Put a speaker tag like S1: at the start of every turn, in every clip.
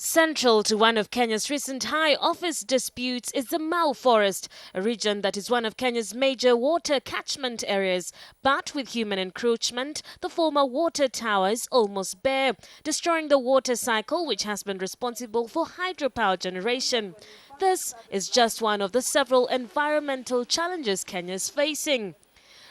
S1: Central to one of Kenya's recent high office disputes is the Mau Forest, a region that is one of Kenya's major water catchment areas. But with human encroachment, the former water tower is almost bare, destroying the water cycle which has been responsible for hydropower generation. This is just one of the several environmental challenges Kenya is facing.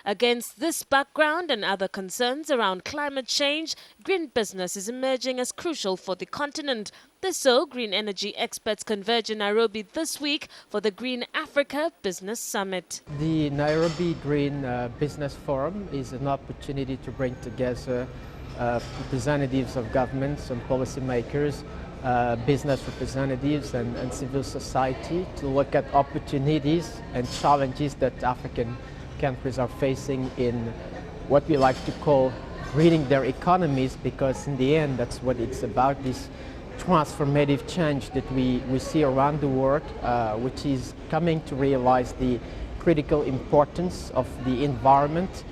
S1: Against this background and other concerns around climate change, green business is emerging as crucial for the continent. This so, green energy experts converge in Nairobi this week for the Green Africa Business Summit.
S2: The Nairobi Green Business Forum is an opportunity to bring together representatives of governments and policymakers, business representatives and civil society to look at opportunities and challenges that African countries are facing in what we like to call greening their economies, because in the end that's what it's about, this transformative change that we see around the world, which is coming to realize the critical importance of the environment.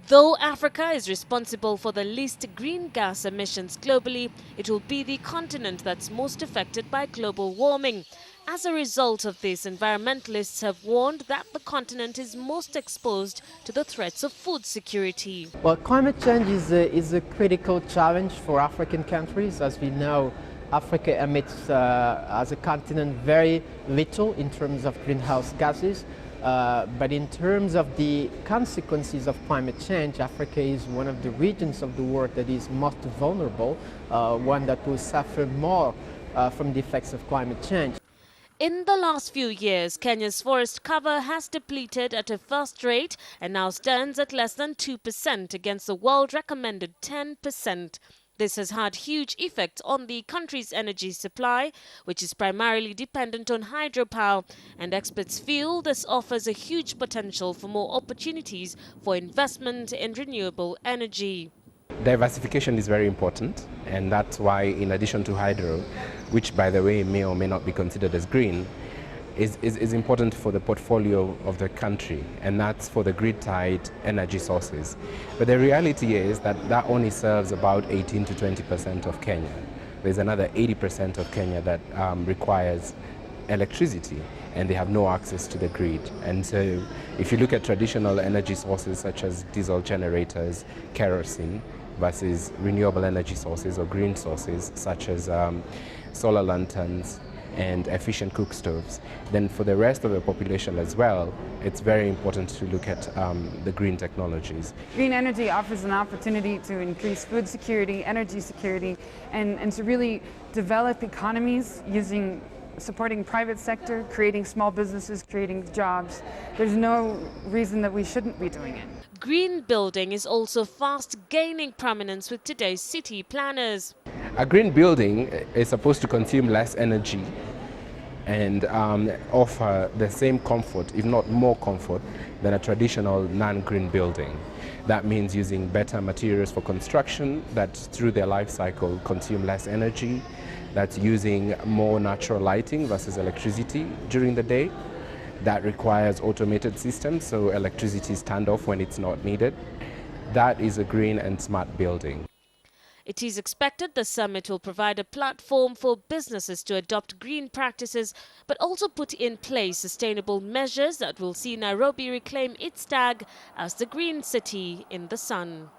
S1: Though Africa is responsible for the least green gas emissions globally, it will be the continent that's most affected by global warming. As a result of this, environmentalists have warned that the continent is most exposed to the threats of food security.
S2: Well, climate change is a critical challenge for African countries. As we know, Africa emits as a continent very little in terms of greenhouse gases. But in terms of the consequences of climate change, Africa is one of the regions of the world that is most vulnerable, one that will suffer more from the effects of climate change.
S1: In the last few years, Kenya's forest cover has depleted at a fast rate and now stands at less than 2% against the world recommended 10%. This has had huge effects on the country's energy supply, which is primarily dependent on hydropower, and experts feel this offers a huge potential for more opportunities for investment in renewable energy.
S3: Diversification is very important, and that's why, in addition to hydro, which by the way may or may not be considered as green, is important for the portfolio of the country, and that's for the grid-tied energy sources. But the reality is that only serves about 18 to 20% of Kenya. There's another 80% of Kenya that requires electricity, and they have no access to the grid. And so if you look at traditional energy sources such as diesel generators, kerosene, versus renewable energy sources or green sources such as solar lanterns and efficient cook stoves, then for the rest of the population as well, it's very important to look at the green technologies.
S4: Green energy offers an opportunity to increase food security, energy security, and to really develop economies supporting private sector, creating small businesses, creating jobs. There's no reason that we shouldn't be doing it.
S1: Green building is also fast gaining prominence with today's city planners.
S3: A green building is supposed to consume less energy and offer the same comfort, if not more comfort, than a traditional non-green building. That means using better materials for construction that through their life cycle consume less energy. That's using more natural lighting versus electricity during the day. That requires automated systems, so electricity is turned off when it's not needed. That is a green and smart building.
S1: It is expected the summit will provide a platform for businesses to adopt green practices, but also put in place sustainable measures that will see Nairobi reclaim its tag as the green city in the sun.